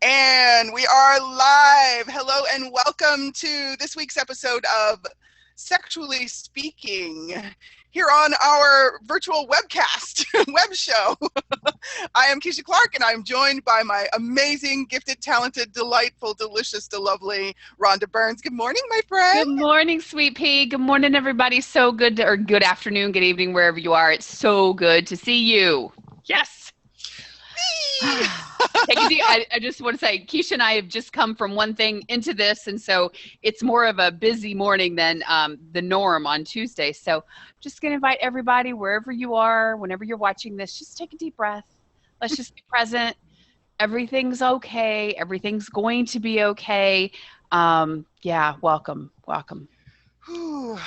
And we are live. Hello and welcome to this week's episode of Sexually Speaking here on our virtual webcast, web show. I am Keisha Clark, and I'm joined by my amazing, gifted, talented, delightful, delicious, lovely Rhonda Burns. Good morning, my friend. Good morning, sweet pea. Good morning, everybody. So good, or good afternoon, good evening, wherever you are. It's so good to see you. Yes. I just want to say, Keisha and I have just come from one thing into this, and so it's more of a busy morning than the norm on Tuesday. So I'm just going to invite everybody, wherever you are, whenever you're watching this, just take a deep breath. Let's just be present. Everything's okay. Everything's going to be okay. Welcome. Whew.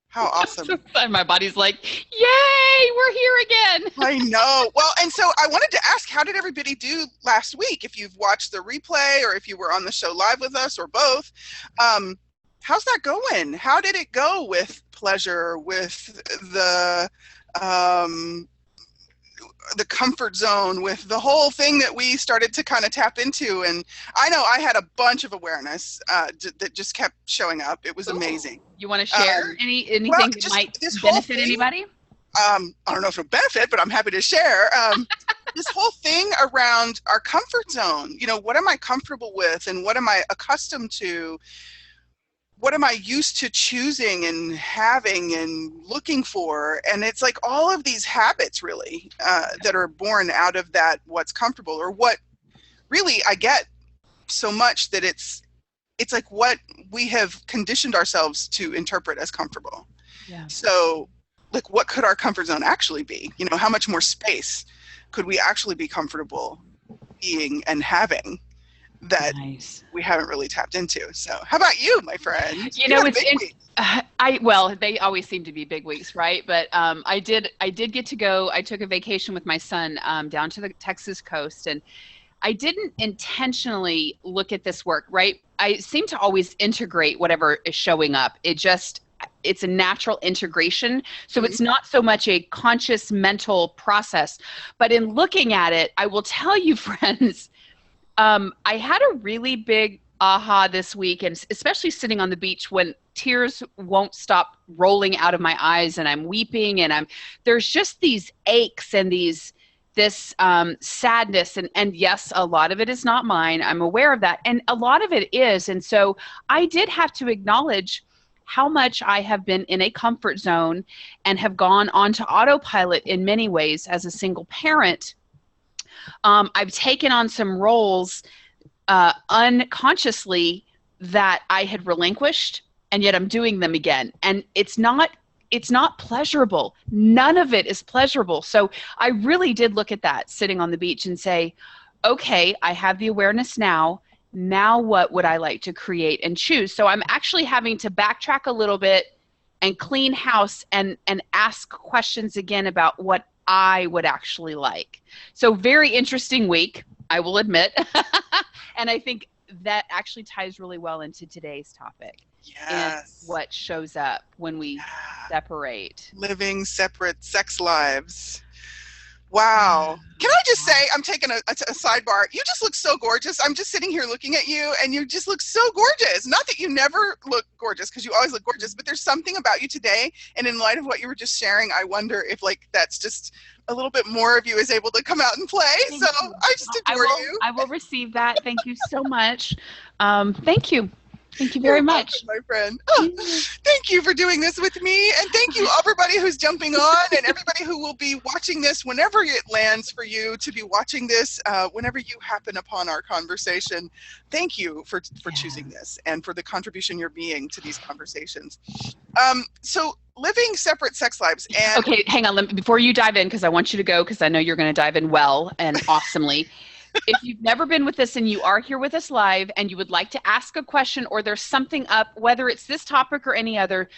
How awesome. My body's like, yay, we're here again. I know. Well, and so I wanted to ask, how did everybody do last week? If you've watched the replay or if you were on the show live with us or both, how's that going? How did it go with pleasure, with the comfort zone, with the whole thing that we started to kind of tap into? And I know I had a bunch of awareness that just kept showing up. It was amazing. You want to share anything that might benefit anybody? I don't know if it'll benefit, but I'm happy to share. This whole thing around our comfort zone, what am I comfortable with and what am I accustomed to? What am I used to choosing and having and looking for? And it's like all of these habits really that are born out of that, what's comfortable, or what really I get so much that it's like what we have conditioned ourselves to interpret as comfortable. Yeah. So like, what could our comfort zone actually be? How much more space could we actually be comfortable being and having that we haven't really tapped into? So how about you, my friend? They always seem to be big weeks, right? But I did get to go. I took a vacation with my son down to the Texas coast, and I didn't intentionally look at this work, right? I seem to always integrate whatever is showing up. It's a natural integration. So it's not so much a conscious mental process, but in looking at it, I will tell you, friends, I had a really big aha this week, and especially sitting on the beach when tears won't stop rolling out of my eyes and I'm weeping and there's just these aches and this sadness. And yes, a lot of it is not mine. I'm aware of that. And a lot of it is. And so I did have to acknowledge how much I have been in a comfort zone and have gone onto autopilot in many ways as a single parent. I've taken on some roles unconsciously that I had relinquished, and yet I'm doing them again. And it's not pleasurable. None of it is pleasurable. So I really did look at that sitting on the beach and say, okay, I have the awareness now. Now what would I like to create and choose? So I'm actually having to backtrack a little bit and clean house and ask questions again about what I would actually like. So very interesting week, I will admit. And I think that actually ties really well into today's topic. Yes. And what shows up when we separate. Living separate sex lives. Wow. Can I just say, I'm taking a sidebar. You just look so gorgeous. I'm just sitting here looking at you and you just look so gorgeous. Not that you never look gorgeous, because you always look gorgeous, but there's something about you today. And in light of what you were just sharing, I wonder if that's just a little bit more of you is able to come out and play. So I just adore you. I will receive that. Thank you so much. Thank you. Thank you very much. My friend. Oh, thank you for doing this with me. And thank you, everybody who's jumping on and everybody who will be watching this whenever it lands for you to be watching this, whenever you happen upon our conversation. Thank you for choosing this and for the contribution you're being to these conversations. So living separate sex lives. And okay, hang on. Before you dive in, because I want you to go, because I know you're going to dive in well and awesomely. If you've never been with us and you are here with us live and you would like to ask a question or there's something up, whether it's this topic or any other,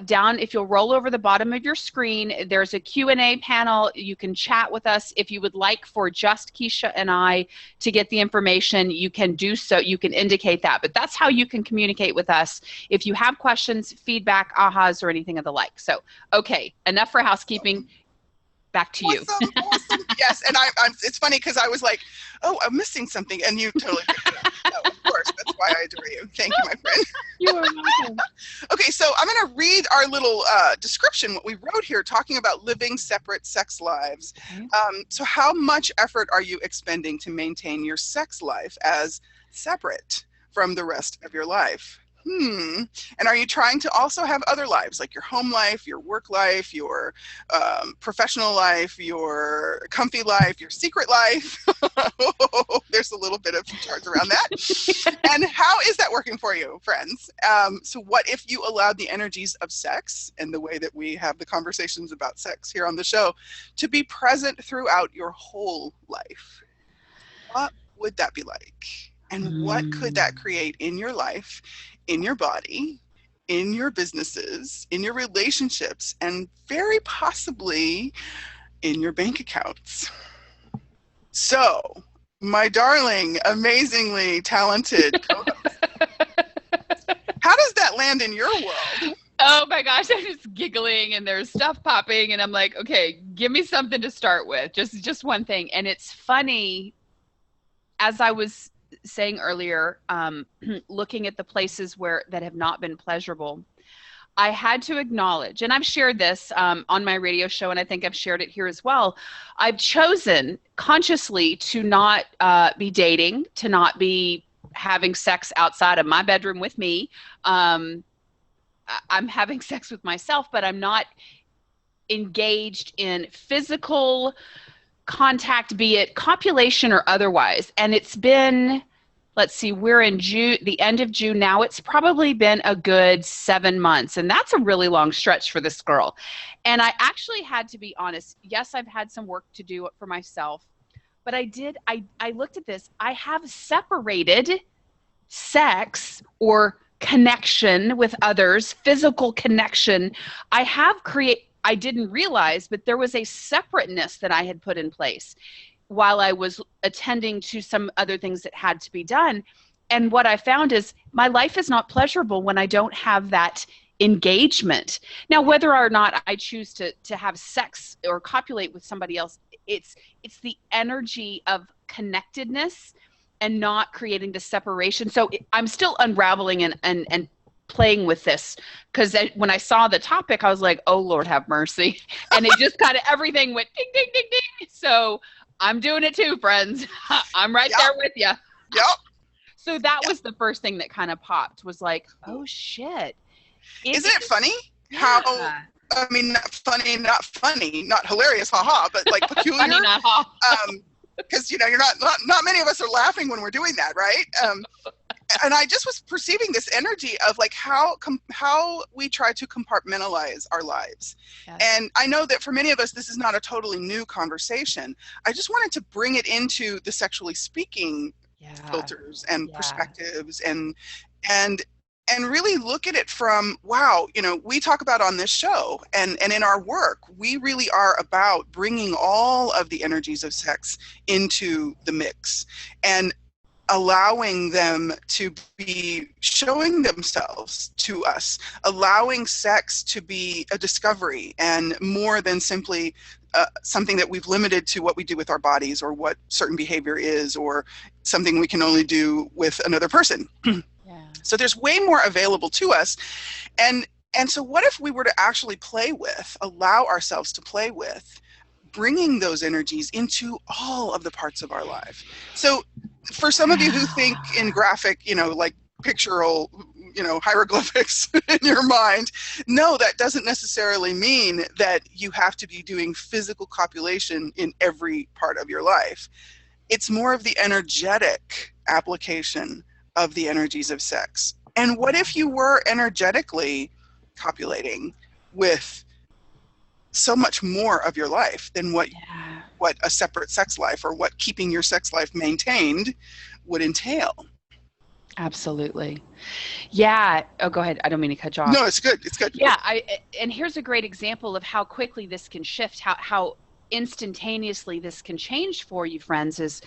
down, if you'll roll over the bottom of your screen, there's a Q&A panel. You can chat with us. If you would like for just Keisha and I to get the information, you can do so. You can indicate that. But that's how you can communicate with us if you have questions, feedback, ahas, or anything of the like. So, okay, enough for housekeeping. Back to you. Awesome, awesome. Yes, and it's funny because I was like, oh, I'm missing something, and you totally picked it up. No, of course, that's why I adore you. Thank you, my friend. You are welcome. Okay, so I'm going to read our little description, what we wrote here, talking about living separate sex lives. Okay. So how much effort are you expending to maintain your sex life as separate from the rest of your life? And are you trying to also have other lives, like your home life, your work life, your professional life, your comfy life, your secret life? There's a little bit of charge around that. And how is that working for you, friends? So what if you allowed the energies of sex and the way that we have the conversations about sex here on the show to be present throughout your whole life? What would that be like? And what could that create in your life, in your body, in your businesses, in your relationships, and very possibly in your bank accounts? So, my darling, amazingly talented co-host, how does that land in your world? Oh my gosh, I'm just giggling and there's stuff popping and I'm like, okay, give me something to start with. Just one thing. And it's funny, as I was saying earlier, looking at the places that have not been pleasurable, I had to acknowledge, and I've shared this on my radio show, and I think I've shared it here as well. I've chosen consciously to not be dating, to not be having sex outside of my bedroom with me. I'm having sex with myself, but I'm not engaged in physical contact, be it copulation or otherwise. And it's been, let's see, we're in June, the end of June now. It's probably been a good 7 months. And that's a really long stretch for this girl. And I actually had to be honest. Yes, I've had some work to do for myself, but I looked at this. I have separated sex or connection with others, physical connection. I didn't realize, but there was a separateness that I had put in place while I was attending to some other things that had to be done. And what I found is my life is not pleasurable when I don't have that engagement. Now, whether or not I choose to have sex or copulate with somebody else, it's the energy of connectedness and not creating the separation. So I'm still unraveling and playing with this, because when I saw the topic, I was like, oh, Lord have mercy. And it just kind of, everything went ding, ding, ding, ding. So I'm doing it too, friends. I'm right there with you. Yep. So that was the first thing that kind of popped, was like, oh, shit. Isn't it funny how, I mean, not funny, not hilarious, haha, but like peculiar? Funny, not ha. Because, you're not many of us are laughing when we're doing that, right? And I just was perceiving this energy of like how we try to compartmentalize our lives. Yes. And I know that for many of us, this is not a totally new conversation. I just wanted to bring it into the sexually speaking filters and perspectives and really look at it from, wow, we talk about on this show and in our work, we really are about bringing all of the energies of sex into the mix and allowing them to be showing themselves to us, allowing sex to be a discovery and more than simply something that we've limited to what we do with our bodies or what certain behavior is or something we can only do with another person. So there's way more available to us. And so what if we were to actually allow ourselves to play with bringing those energies into all of the parts of our life? So for some of you who think in graphic, like pictorial, hieroglyphics in your mind, no, that doesn't necessarily mean that you have to be doing physical copulation in every part of your life. It's more of the energetic application of the energies of sex. And what if you were energetically copulating with so much more of your life than what a separate sex life or what keeping your sex life maintained would entail? Absolutely. Yeah. Oh, go ahead. I don't mean to cut you off. No, it's good. It's good. Yeah. And here's a great example of how quickly this can shift, how instantaneously this can change for you, friends, is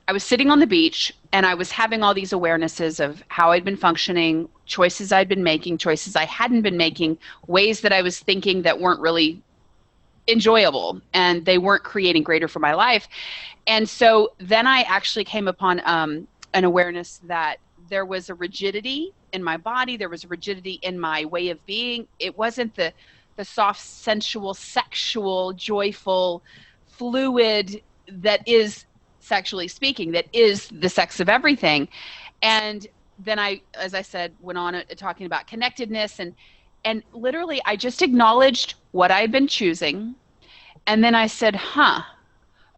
I was sitting on the beach and I was having all these awarenesses of how I'd been functioning, choices I'd been making, choices I hadn't been making, ways that I was thinking that weren't really enjoyable, and they weren't creating greater for my life. And so then I actually came upon an awareness that there was a rigidity in my body, there was a rigidity in my way of being. It wasn't the soft, sensual, sexual, joyful, fluid that is, sexually speaking, that is the sex of everything. And then I, as I said, went on talking about connectedness, and literally I just acknowledged what I had been choosing. And then I said,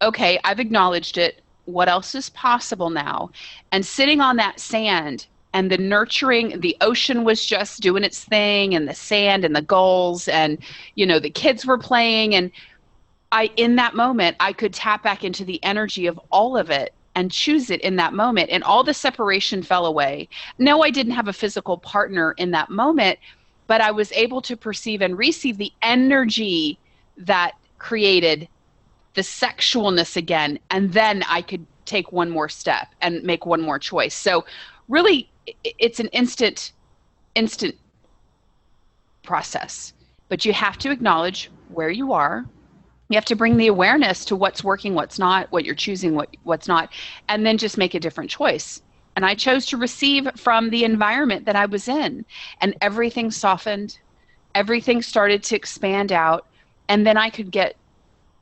okay, I've acknowledged it. What else is possible now? And sitting on that sand, and the nurturing, the ocean was just doing its thing, and the sand and the gulls, and, the kids were playing. And in that moment, I could tap back into the energy of all of it and choose it in that moment. And all the separation fell away. No, I didn't have a physical partner in that moment, but I was able to perceive and receive the energy that created the sexualness again. And then I could take one more step and make one more choice. So really, it's an instant process, but you have to acknowledge where you are. You have to bring the awareness to what's working, what's not, what you're choosing, what's not, and then just make a different choice. And I chose to receive from the environment that I was in, and everything softened, everything started to expand out, and then I could get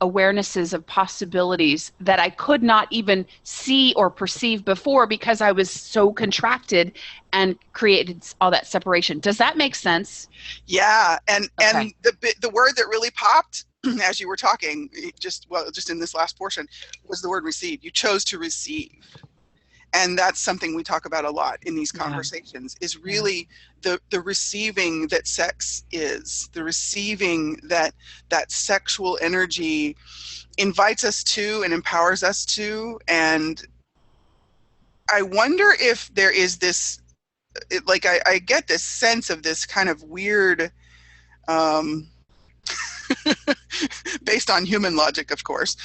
awarenesses of possibilities that I could not even see or perceive before, because I was so contracted and created all that separation. Does that make sense? Yeah, and Okay. the word that really popped as you were talking, just in this last portion, was the word receive. You chose to receive. And that's something we talk about a lot in these conversations, is really the receiving that sex is, the receiving that sexual energy invites us to and empowers us to. And I wonder if there is this, I get this sense of this kind of weird, based on human logic, of course,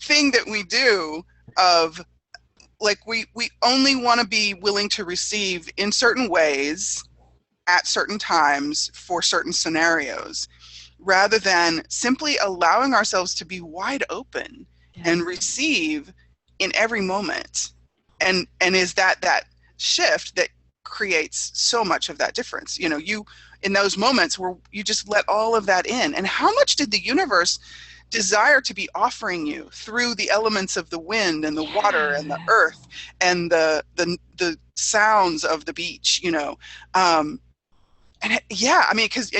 thing that we do of, we only want to be willing to receive in certain ways at certain times for certain scenarios, rather than simply allowing ourselves to be wide open and receive in every moment. And is that shift that creates so much of that difference. You in those moments where you just let all of that in. And how much did the universe desire to be offering you through the elements of the wind and the water and the earth and the sounds of the beach, and and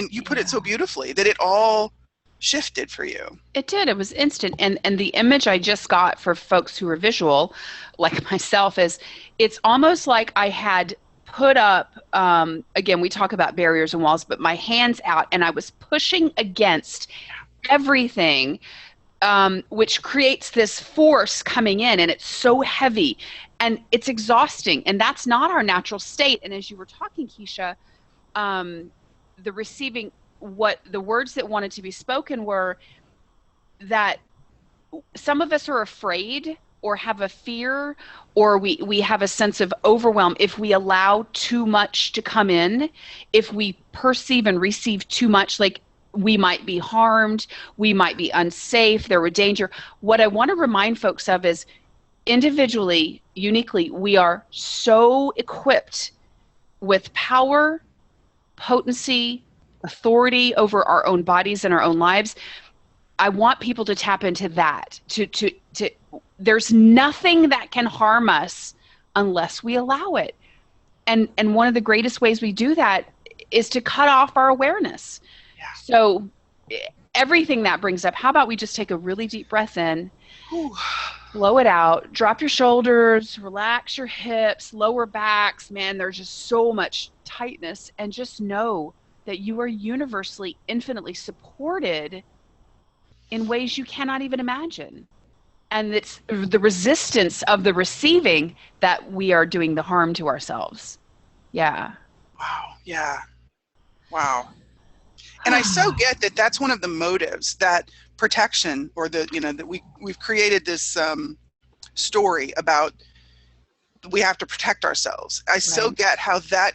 you put it so beautifully that it all shifted for you. It did. It was instant. And the image I just got for folks who are visual, like myself, is it's almost like I had put up, again, we talk about barriers and walls, but my hands out, and I was pushing against everything, which creates this force coming in, and it's so heavy and it's exhausting, and that's not our natural state. And as you were talking, Keisha, the receiving, what the words that wanted to be spoken were that some of us are afraid or have a fear, or we have a sense of overwhelm if we allow too much to come in, if we perceive and receive too much, like we might be harmed, we might be unsafe, there were danger. What I want to remind folks of is individually, uniquely, we are so equipped with power, potency, authority over our own bodies and our own lives. I want people to tap into that. There's nothing that can harm us unless we allow it. And one of the greatest ways we do that is to cut off our awareness. Yeah. So everything that brings up, how about we just take a really deep breath in, blow it out, drop your shoulders, relax your hips, lower backs. Man, there's just so much tightness. And just know that you are universally, infinitely supported in ways you cannot even imagine. And it's the resistance of the receiving that we are doing the harm to ourselves. Yeah. Wow. Yeah. Wow. And I so get that that's one of the motives, that protection, or that we've created this story about we have to protect ourselves. I so get how that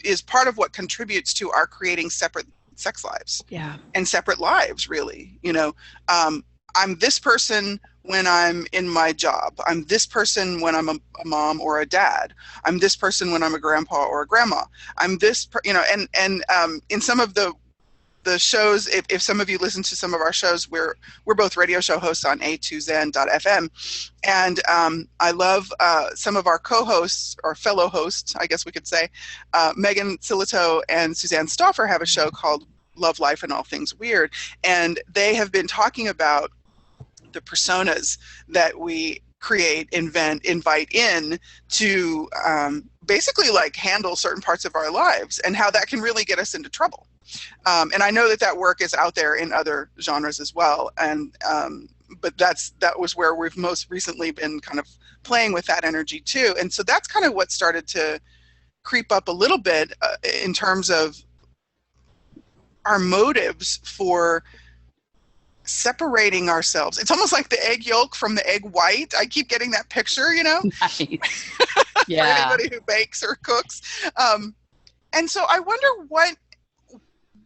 is part of what contributes to our creating sex lives. Yeah. And separate lives, really. I'm this person when I'm in my job. I'm this person when I'm a mom or a dad. I'm this person when I'm a grandpa or a grandma. I'm this, and in some of the shows, if some of you listen to some of our shows, we're both radio show hosts on a2zen.fm, and I love some of our co-hosts, or fellow hosts, I guess we could say, Megan Silito and Suzanne Stauffer have a show called Love, Life, and All Things Weird, and they have been talking about the personas that we create, invite in to basically like handle certain parts of our lives, and how that can really get us into trouble. And I know that work is out there in other genres as well, and but that was where we've most recently been kind of playing with that energy too. And so that's kind of what started to creep up a little bit in terms of our motives for separating ourselves. It's almost like the egg yolk from the egg white. I keep getting that picture, Nice. for Yeah. anybody who bakes or cooks. And so I wonder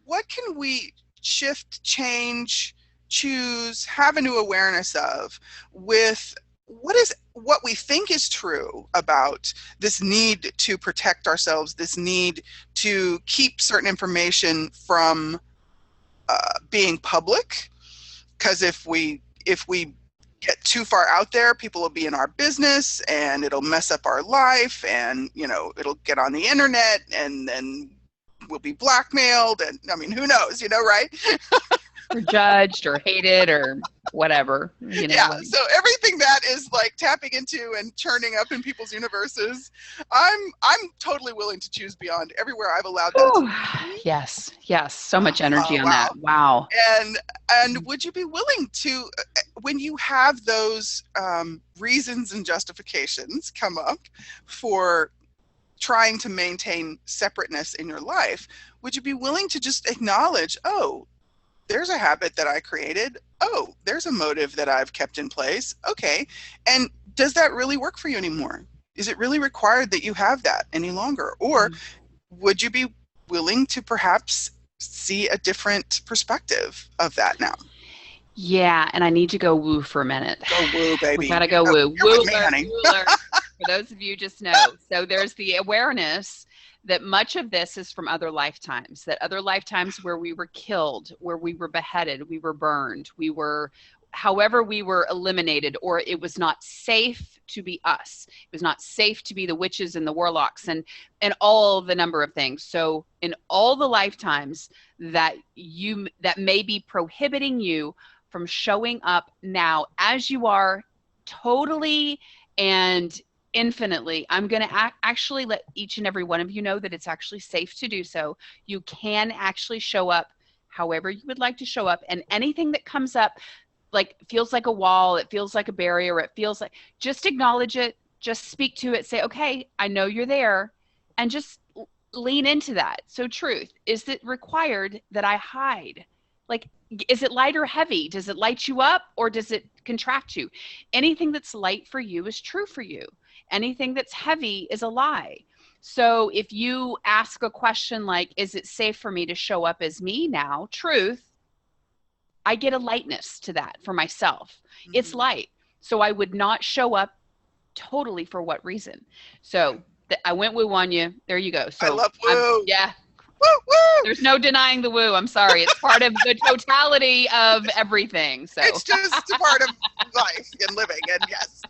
what can we shift, change, choose, have a new awareness of with what we think is true about this need to protect ourselves, this need to keep certain information from being public. Because if we get too far out there, people will be in our business, and it'll mess up our life, and it'll get on the internet, and then we'll be blackmailed, and I mean, who knows, right? Or judged or hated or whatever. Yeah. So everything that is like tapping into and churning up in people's universes, I'm totally willing to choose beyond everywhere I've allowed that to be. Yes. So much energy on wow. that. Wow. And would you be willing to, when you have those reasons and justifications come up for trying to maintain separateness in your life, would you be willing to just acknowledge, oh, there's a habit that I created. Oh, there's a motive that I've kept in place. Okay. And does that really work for you anymore? Is it really required that you have that any longer? Or would you be willing to perhaps see a different perspective of that now? Yeah. And I need to go woo for a minute. Go woo, baby. We gotta go woo. You're with me, honey. For those of you just know. So there's the awareness that much of this is from other lifetimes, that other lifetimes where we were killed, where we were beheaded, we were burned, however we were eliminated, or it was not safe to be us. It was not safe to be the witches and the warlocks and all the number of things. So in all the lifetimes that may be prohibiting you from showing up now as you are, totally and infinitely, I'm going to actually let each and every one of you know that it's actually safe to do so. You can actually show up however you would like to show up, and anything that comes up like feels like a wall, it feels like a barrier, it feels like, just acknowledge it, just speak to it, say, okay, I know you're there, and just lean into that. So truth, is it required that I hide? Like, is it light or heavy? Does it light you up or does it contract you? Anything that's light for you is true for you. Anything that's heavy is a lie. So if you ask a question like, is it safe for me to show up as me now? Truth, I get a lightness to that for myself. Mm-hmm. It's light. So I would not show up totally for what reason? So I went woo on you. There you go. So I love woo. Yeah. Woo, woo. There's no denying the woo. I'm sorry. It's part of the totality of everything. So it's just a part of life and living. And yes.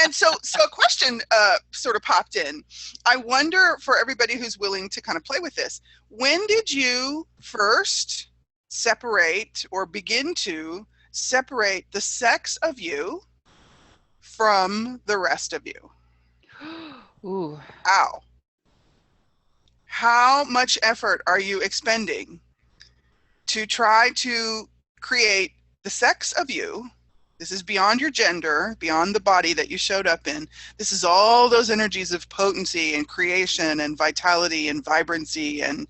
And so a question sort of popped in. I wonder, for everybody who's willing to kind of play with this, when did you first separate or begin to separate the sex of you from the rest of you? Ooh. Ow. How much effort are you expending to try to create the sex of you? This is beyond your gender, beyond the body that you showed up in. This is all those energies of potency and creation and vitality and vibrancy. And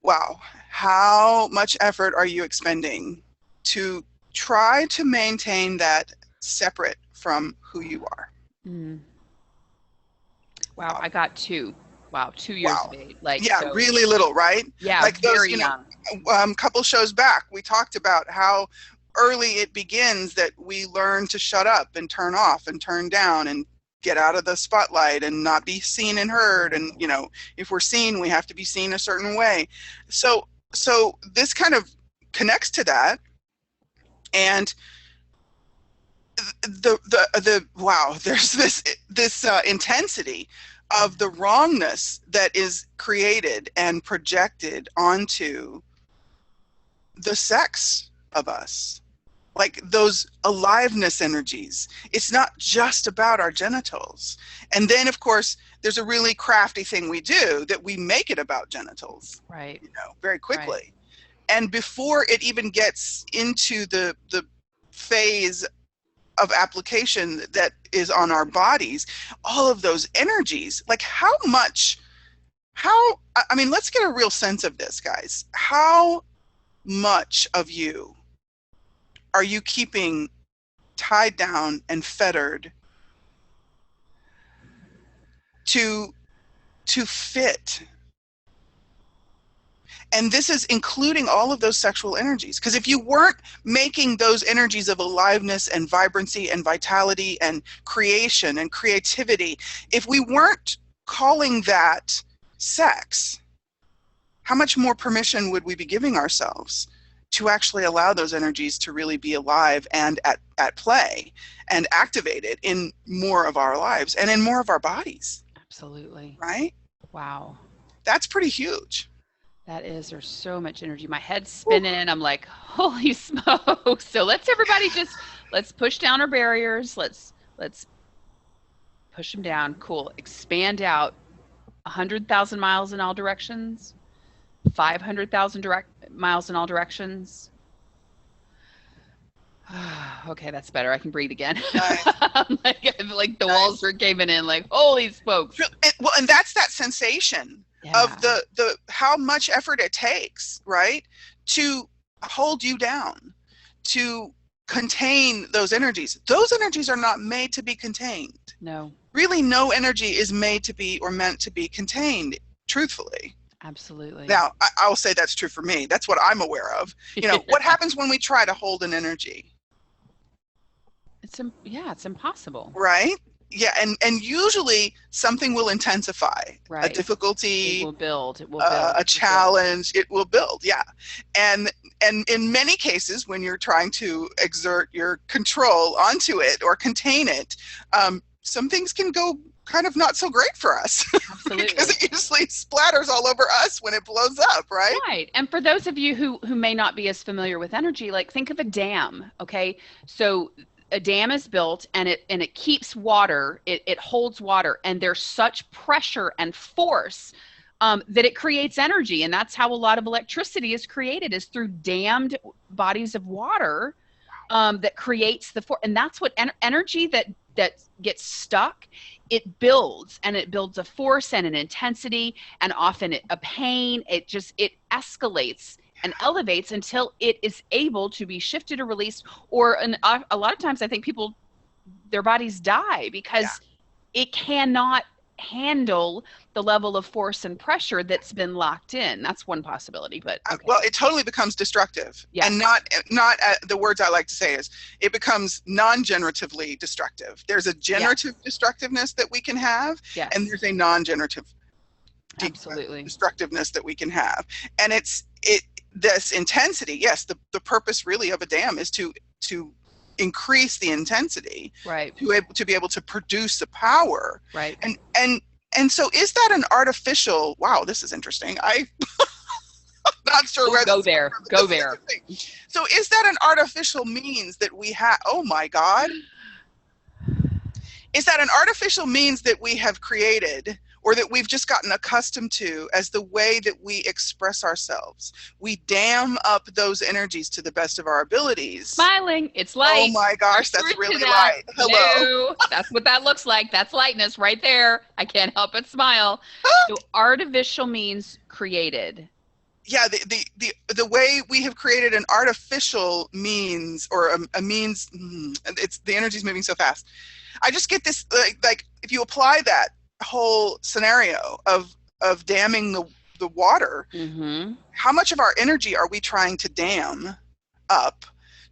wow, how much effort are you expending to try to maintain that separate from who you are? Wow, I got two. Wow, 2 years Wow. of age. Like, Yeah, so, really little, right? yeah, Like those, very young. couple shows back, we talked about how early it begins that we learn to shut up and turn off and turn down and get out of the spotlight and not be seen and heard. And, if we're seen, we have to be seen a certain way. So this kind of connects to that. And the wow, there's this intensity of the wrongness that is created and projected onto the sex of us, like those aliveness energies. It's not just about our genitals. And then of course there's a really crafty thing we do, that we make it about genitals, Right. very quickly. Right. And before it even gets into the phase of application that is on our bodies, all of those energies, like let's get a real sense of this, guys. How much of you are you keeping tied down and fettered to fit? And this is including all of those sexual energies. Because if you weren't making those energies of aliveness and vibrancy and vitality and creation and creativity, if we weren't calling that sex, how much more permission would we be giving ourselves to actually allow those energies to really be alive and at play and activated in more of our lives and in more of our bodies? Absolutely. Right? Wow. That's pretty huge. That is, there's so much energy. My head's spinning. I'm like, holy smokes. So let's push down our barriers. Let's push them down. Cool. Expand out 100,000 miles in all directions, 500,000 miles in all directions. Okay, that's better. I can breathe again. Nice. like the walls were caving in, like, holy smokes. Well, and that's that sensation of the how much effort it takes, right, to hold you down, to contain those energies. Those energies are not made to be contained. No. Really, no energy is made to be or meant to be contained, truthfully. Absolutely. Now, I'll say that's true for me. That's what I'm aware of. What happens when we try to hold an energy? It's impossible. Right? Yeah, and usually something will intensify. Right. A difficulty, it will build. A challenge, it will build. Yeah. And in many cases, when you're trying to exert your control onto it or contain it, some things can go kind of not so great for us. Absolutely. Because it usually splatters all over us when it blows up, right? Right. And for those of you who may not be as familiar with energy, like think of a dam, okay? So a dam is built and it keeps water, it holds water, and there's such pressure and force that it creates energy. And that's how a lot of electricity is created, is through dammed bodies of water that creates the force. And that's what energy that gets stuck, it builds, and it builds a force and an intensity, and often a pain. It escalates and elevates until it is able to be shifted or released. Or a lot of times I think people, their bodies die because it cannot handle the level of force and pressure that's been locked in. That's one possibility. But okay. Well, it totally becomes destructive. Yes. And not the words I like to say is it becomes non-generatively destructive. There's a generative destructiveness that we can have, and there's a non-generative destructiveness that we can have. And this intensity, yes, the purpose really of a dam is to increase the intensity, right, to be able to produce the power, right. And so is that an artificial, wow, this is interesting. I'm not sure where go there. So is that an artificial means that we have, oh my God, is that an artificial means that we have created, or that we've just gotten accustomed to as the way that we express ourselves? We dam up those energies to the best of our abilities. Smiling, it's light. Oh my gosh, that's really light. Hello. That's what that looks like. That's lightness right there. I can't help but smile. So artificial means created. Yeah, the way we have created an artificial means, or a means, it's the energy's moving so fast. I just get this, like if you apply that whole scenario of of damming the water. Mm-hmm. How much of our energy are we trying to dam up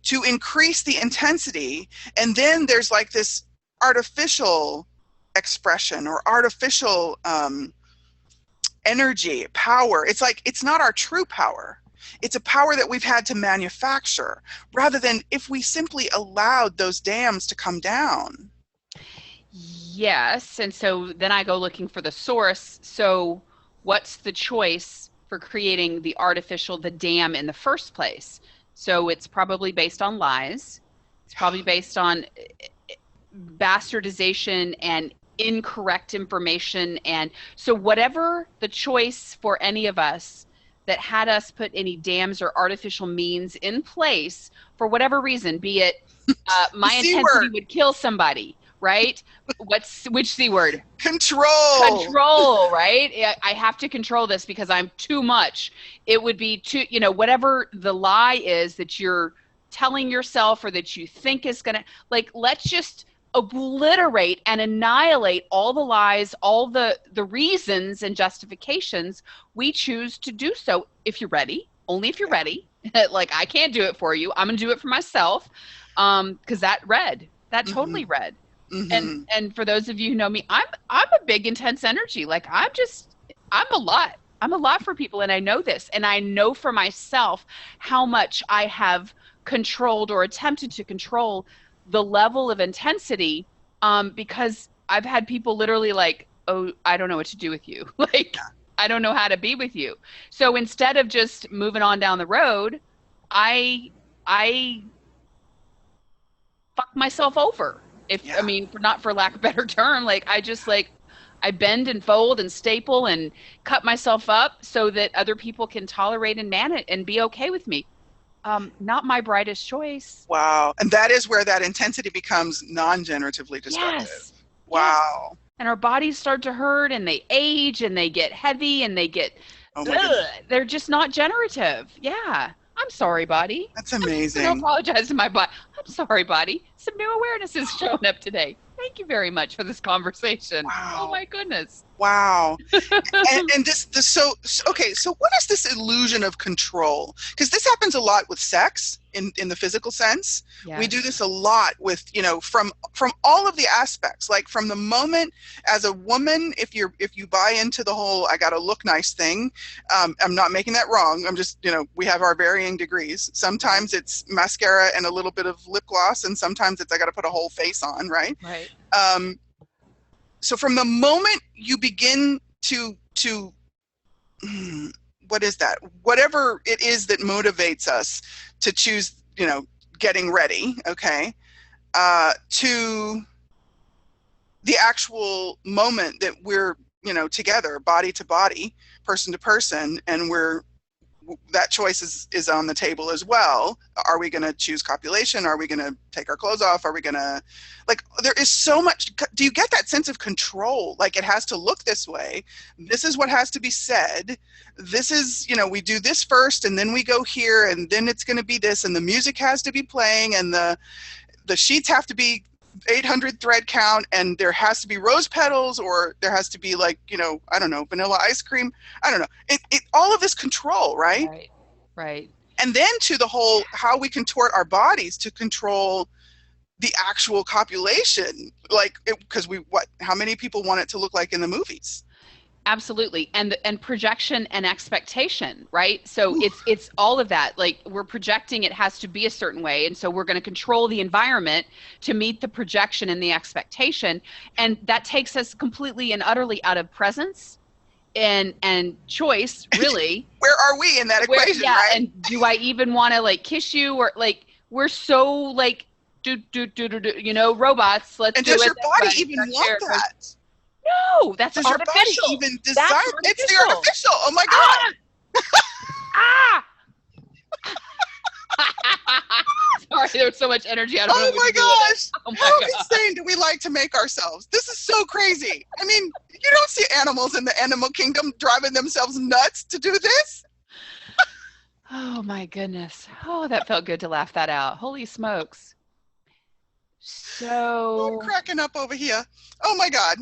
to increase the intensity? And then there's like this artificial expression or artificial energy, power. It's like, it's not our true power. It's a power that we've had to manufacture, rather than if we simply allowed those dams to come down. Yes. And so then I go looking for the source. So what's the choice for creating the dam in the first place? So it's probably based on lies. It's probably based on bastardization and incorrect information. And so whatever the choice for any of us that had us put any dams or artificial means in place for whatever reason, be it my intensity would kill somebody, right? Which C word? Control. Control, right? I have to control this because I'm too much. It would be too, whatever the lie is that you're telling yourself or that you think is going to, like, let's just obliterate and annihilate all the lies, all the reasons and justifications we choose to do so. If you're ready, only if you're ready. Like, I can't do it for you. I'm going to do it for myself. Because that totally read. Mm-hmm. And for those of you who know me, I'm a big intense energy. Like, I'm a lot. I'm a lot for people, and I know this. And I know for myself how much I have controlled or attempted to control the level of intensity, because I've had people literally like, oh, I don't know what to do with you. Like, I don't know how to be with you. So instead of just moving on down the road, I fuck myself over. I mean, not for lack of a better term, like, I bend and fold and staple and cut myself up so that other people can tolerate and man it and be okay with me. Not my brightest choice. Wow. And that is where that intensity becomes non-generatively destructive. Yes. Wow. Yes. And our bodies start to hurt and they age and they get heavy and they get, they're just not generative. Yeah. I'm sorry, body. That's amazing. I apologize to my body. I'm sorry, body. Some new awareness has shown up today. Thank you very much for this conversation. Wow. Oh my goodness. Wow. and so what is this illusion of control? Because this happens a lot with sex in the physical sense. Yes. We do this a lot with, from all of the aspects, like from the moment as a woman, if you buy into the whole, I got to look nice thing. I'm not making that wrong. I'm just, we have our varying degrees. Sometimes it's mascara and a little bit of lip gloss. And sometimes it's, I got to put a whole face on. Right. Right. So from the moment you begin to what is that? Whatever it is that motivates us to choose, getting ready, okay, to the actual moment that we're, together, body to body, person to person, and that choice is on the table as well. Are we going to choose copulation? Are we going to take our clothes off? Are we going to, like, there is so much. Do you get that sense of control? Like, it has to look this way. This is what has to be said. This is, we do this first and then we go here and then it's going to be this, and the music has to be playing and the sheets have to be 800 thread count, and there has to be rose petals, or there has to be, like, I don't know, vanilla ice cream. I don't know. It all of this control, right? Right. And then to the whole, how we contort our bodies to control the actual copulation, like, because how many people want it to look like in the movies? Absolutely. And projection and expectation, right? So it's all of that. Like, we're projecting it has to be a certain way. And so we're going to control the environment to meet the projection and the expectation. And that takes us completely and utterly out of presence and choice, really. Where are we in that equation, right? And do I even want to, like, kiss you? Or, like, we're so, like, robots. Let's and do it. And does your body even want that? No, that's does artificial. Does your body even desire? It's the artificial. Oh my God. Sorry, there was so much energy out of Oh my gosh. How God. insane do we like to make ourselves? This is so crazy. I mean, you don't see animals in the animal kingdom driving themselves nuts to do this. Oh my goodness. Oh, that felt good to laugh that out. Holy smokes. So I'm cracking up over here. Oh my God.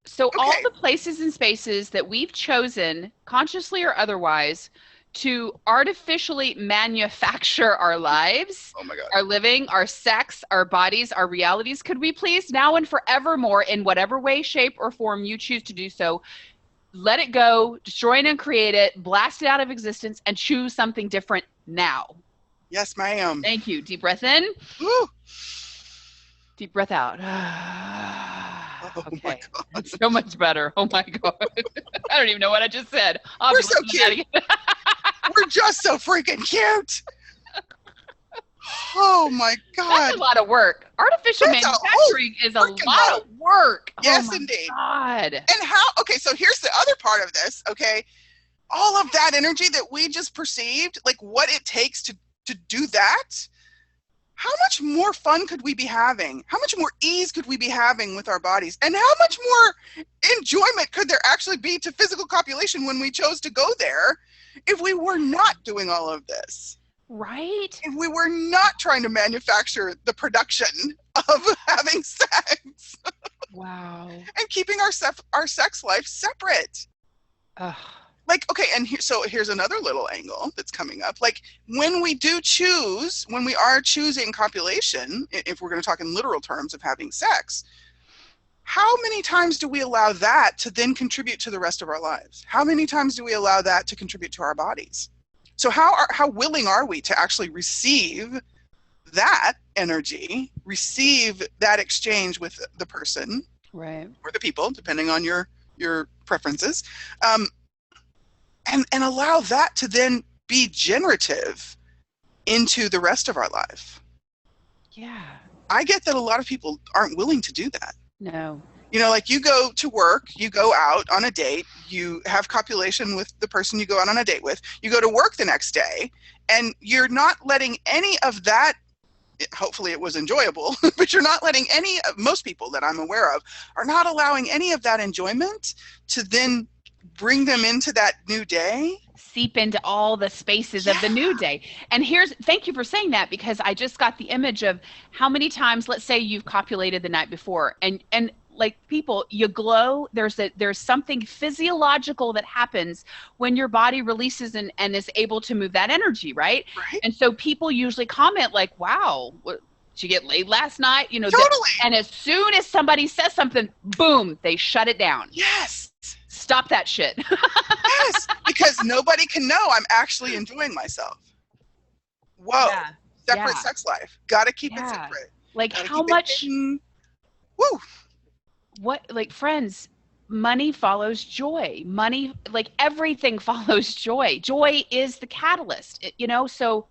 So all Okay. the places and spaces that we've chosen, consciously or otherwise, to artificially manufacture our lives, Oh my God. our living, our sex, our bodies, our realities, could we please now and forevermore, in whatever way, shape, or form you choose to do so, let it go, destroy and uncreate it, blast it out of existence, and choose something different now? Yes, ma'am. Thank you. Deep breath in, Woo. deep breath out. Oh my Okay. God. It's so much better. Oh my God. I don't even know what I just said. I'll We're have to so listen to that cute. again. We're just so freaking cute. Oh my That's God. a lot of work. Artificial That's a whole manufacturing is a freaking lot lot. of work. Oh Yes, my indeed. God. And how, okay, so here's the other part of this, okay? All of that energy that we just perceived, like what it takes to do that, how much more fun could we be having? How much more ease could we be having with our bodies? And how much more enjoyment could there actually be to physical copulation when we chose to go there if we were not doing all of this? Right? If we were not trying to manufacture the production of having sex Wow. and keeping our sex life separate. Ugh. Like, okay, and so here's another little angle that's coming up. Like, when we are choosing copulation, if we're going to talk in literal terms of having sex, how many times do we allow that to then contribute to the rest of our lives? How many times do we allow that to contribute to our bodies? So how willing are we to actually receive that energy, receive that exchange with the person, Right. or the people, depending on your preferences, and allow that to then be generative into the rest of our life? Yeah. I get that a lot of people aren't willing to do that. No. You know, like you go to work, you go out on a date, you have copulation with the person you go out on a date with, you go to work the next day, and you're not letting any of that, hopefully it was enjoyable, but you're not letting most people that I'm aware of are not allowing any of that enjoyment to then bring them into that new day. Seep into all the spaces of the new day. And thank you for saying that, because I just got the image of how many times, let's say you've copulated the night before, and like, people, you glow. There's something physiological that happens when your body releases and is able to move that energy, right? Right? And so people usually comment like, wow, did you get laid last night? Totally. And as soon as somebody says something, boom, they shut it down. Yes. Stop that shit. Yes, because nobody can know I'm actually enjoying myself. Whoa. Yeah. Separate Yeah. sex life. Got to keep it Yeah. separate. Like, Gotta how keep it much, hidden. Woo. like, friends, money follows joy. Money, like, everything follows joy. Joy is the catalyst, so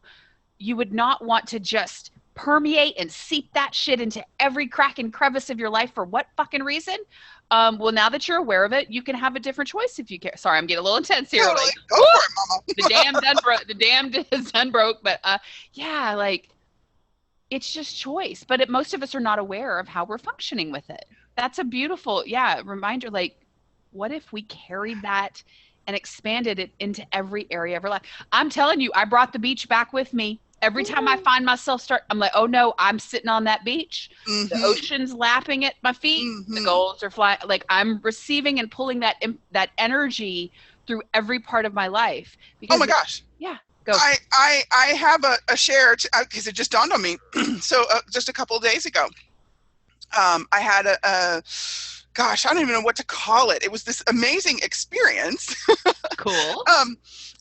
you would not want to just permeate and seep that shit into every crack and crevice of your life. For what fucking reason? Well, now that you're aware of it, you can have a different choice if you care. Sorry, I'm getting a little intense here. Totally. Like, Go woo, for it, mama. the damn is done broke. But yeah, like, it's just choice. But most of us are not aware of how we're functioning with it. That's a beautiful, reminder. Like, what if we carried that and expanded it into every area of our life? I'm telling you, I brought the beach back with me. Every time I find myself I'm like, oh no, I'm sitting on that beach. The Mm-hmm. ocean's lapping at my feet. Mm-hmm. The gulls are flying. Like, I'm receiving and pulling that energy through every part of my life. Because, Oh my gosh. yeah, go. I have a share because it just dawned on me. So just a couple of days ago, I had gosh, I don't even know what to call it. It was this amazing experience. Cool.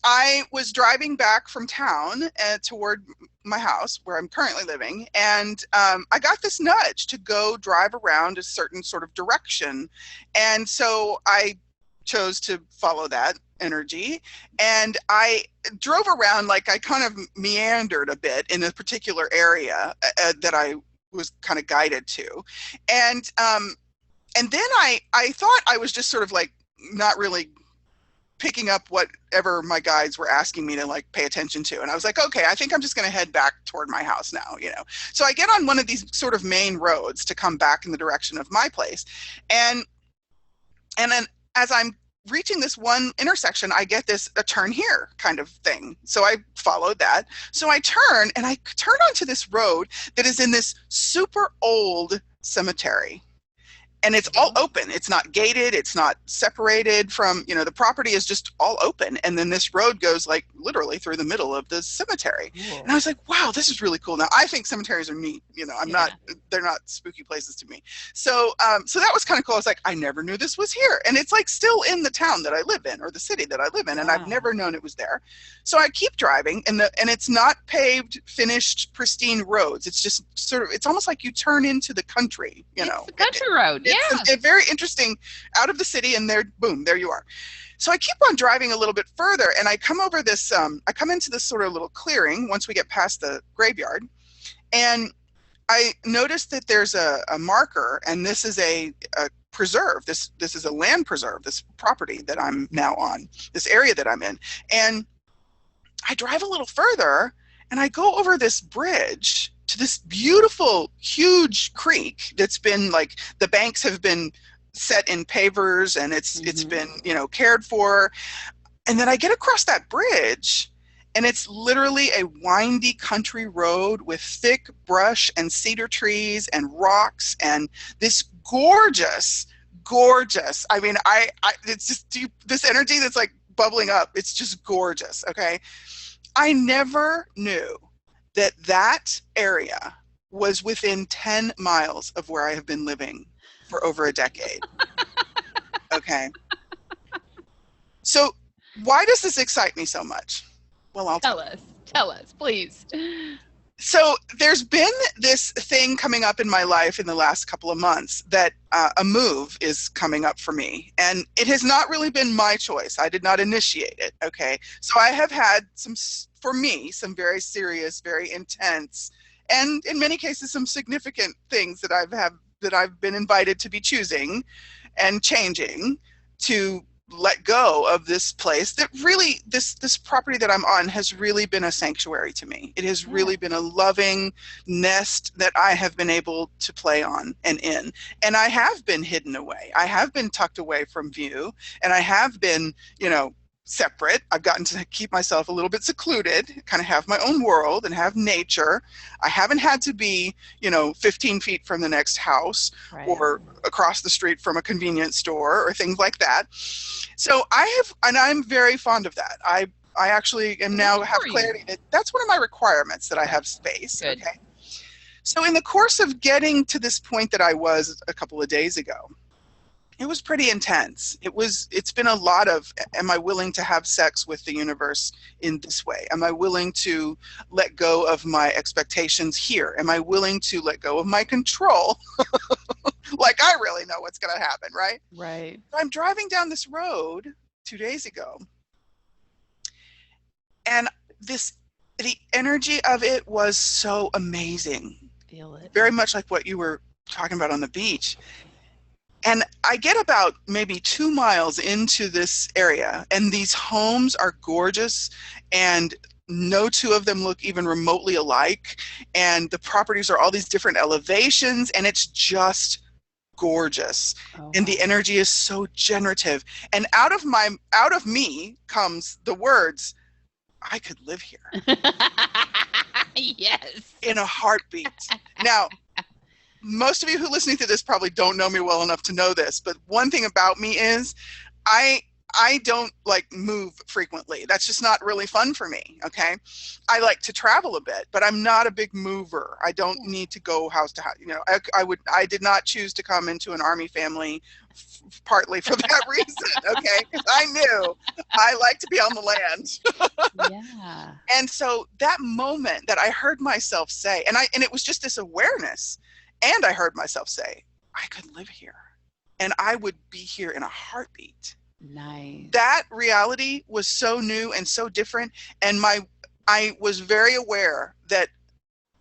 I was driving back from town toward my house where I'm currently living, and I got this nudge to go drive around a certain sort of direction. And so I chose to follow that energy, and I drove around, like I kind of meandered a bit in a particular area that I was kind of guided to. And then I thought I was just sort of like not really picking up whatever my guides were asking me to like pay attention to. And I was like, okay, I think I'm just going to head back toward my house now, So I get on one of these sort of main roads to come back in the direction of my place. And then as I'm reaching this one intersection, I get a turn here kind of thing. So I followed that. So I turn onto this road that is in this super old cemetery. and it's all open. It's not gated. It's not separated from, the property is just all open. And then this road goes like literally through the middle of the cemetery. Cool. And I was like, wow, this is really cool. Now I think cemeteries are neat. They're not spooky places to me. So, so that was kind of cool. I was like, I never knew this was here. And it's like still in the town that I live in, or the city that I live in. And I've never known it was there. So I keep driving, and it's not paved, finished, pristine roads. It's just it's almost like you turn into the country, It's the country road. It's a very interesting, out of the city, and boom, there you are. So I keep on driving a little bit further, and I come over this, I come into this sort of little clearing once we get past the graveyard, and I noticed that there's a marker, and this is a preserve. This is a land preserve, this property that I'm now on, this area that I'm in. And I drive a little further, and I go over this bridge to this beautiful, huge creek that's been like, the banks have been set in pavers, and it's been, cared for. And then I get across that bridge, and it's literally a windy country road with thick brush and cedar trees and rocks, and this gorgeous, I mean, it's just this energy that's like bubbling up. It's just gorgeous. Okay. I never knew that area was within 10 miles of where I have been living for over a decade. Okay. So why does this excite me so much? Well, I'll tell us, please. So there's been this thing coming up in my life in the last couple of months that a move is coming up for me. And it has not really been my choice. I did not initiate it. Okay. So I have had some very serious, very intense, and in many cases, some significant things that I've been invited to be choosing and changing to let go of this place that really, this property that I'm on has really been a sanctuary to me. It has really been a loving nest that I have been able to play on and in. And I have been hidden away. I have been tucked away from view, and I have been, separate. I've gotten to keep myself a little bit secluded, kind of have my own world and have nature. I haven't had to be, 15 feet from the next house, right, or across the street from a convenience store or things like that. So I'm very fond of that. I actually am now have clarity that that's one of my requirements, that I have space. Good. Okay. So in the course of getting to this point that I was a couple of days ago, it was pretty intense. It's been a lot of, am I willing to have sex with the universe in this way? Am I willing to let go of my expectations here? Am I willing to let go of my control? Like I really know what's going to happen, right? Right. I'm driving down this road 2 days ago, and the energy of it was so amazing. Feel it. Very much like what you were talking about on the beach. And I get about maybe 2 miles into this area, and these homes are gorgeous, and no two of them look even remotely alike. And the properties are all these different elevations, and it's just gorgeous. Oh, and the energy is so generative. And out of me comes the words, I could live here. Yes. In a heartbeat. Now, most of you who are listening to this probably don't know me well enough to know this, but one thing about me is I don't like move frequently. That's just not really fun for me. Okay. I like to travel a bit, but I'm not a big mover. I don't need to go house to house. I did not choose to come into an Army family partly for that reason. Okay. Because I knew I like to be on the land. Yeah. And so that moment that I heard myself say, and it was just this awareness, and I heard myself say, I could live here, and I would be here in a heartbeat. Nice. That reality was so new and so different, and I was very aware that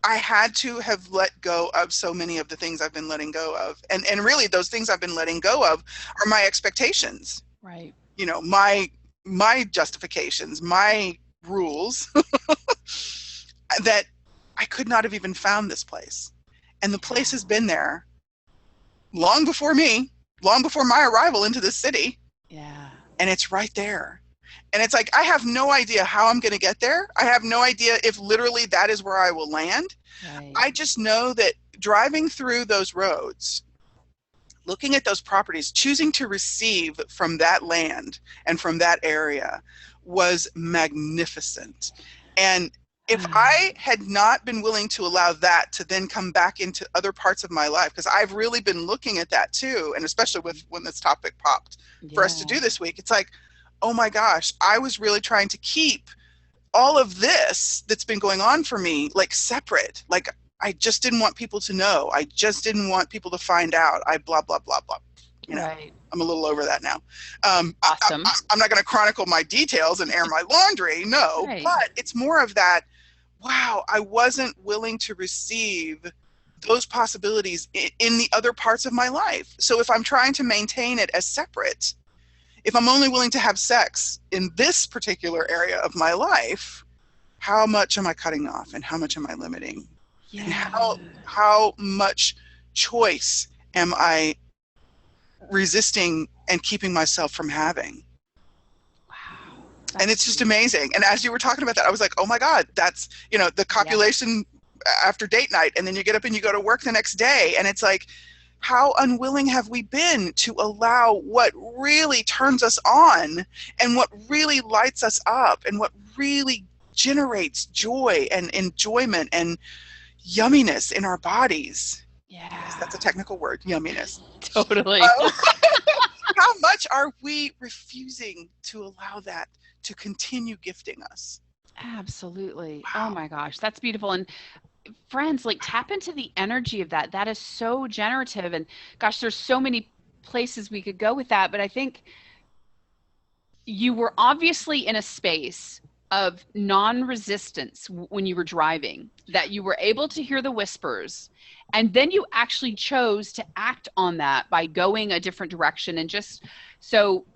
I had to have let go of so many of the things I've been letting go of. And really those things I've been letting go of are my expectations. Right. My justifications, my rules that I could not have even found this place. And the place has been there long before me, long before my arrival into this city. Yeah. And it's right there. And it's like, I have no idea how I'm going to get there. I have no idea if literally that is where I will land. Right. I just know that driving through those roads, looking at those properties, choosing to receive from that land and from that area was magnificent. And if I had not been willing to allow that to then come back into other parts of my life, because I've really been looking at that too, and especially with when this topic popped for us to do this week, it's like, oh my gosh, I was really trying to keep all of this that's been going on for me like separate. Like I just didn't want people to know. I just didn't want people to find out. I blah, blah, blah, blah. You know, right. I'm a little over that now. Awesome. I'm not going to chronicle my details and air my laundry. No, right. But it's more of that. Wow, I wasn't willing to receive those possibilities in the other parts of my life. So if I'm trying to maintain it as separate, if I'm only willing to have sex in this particular area of my life, how much am I cutting off and how much am I limiting? Yeah. And how much choice am I resisting and keeping myself from having? Wow. And it's just amazing. And as you were talking about that, I was like, oh my God, that's, you know, the copulation after date night. And then you get up and you go to work the next day. And it's like, how unwilling have we been to allow what really turns us on and what really lights us up and what really generates joy and enjoyment and yumminess in our bodies? Yeah. Yes, that's a technical word, yumminess. Totally. How much are we refusing to allow that to continue gifting us? Absolutely. Wow. Oh my gosh, that's beautiful. And friends, like tap into the energy of that. That is so generative. And gosh, there's so many places we could go with that. But I think you were obviously in a space of non-resistance when you were driving, that you were able to hear the whispers. And then you actually chose to act on that by going a different direction. And just so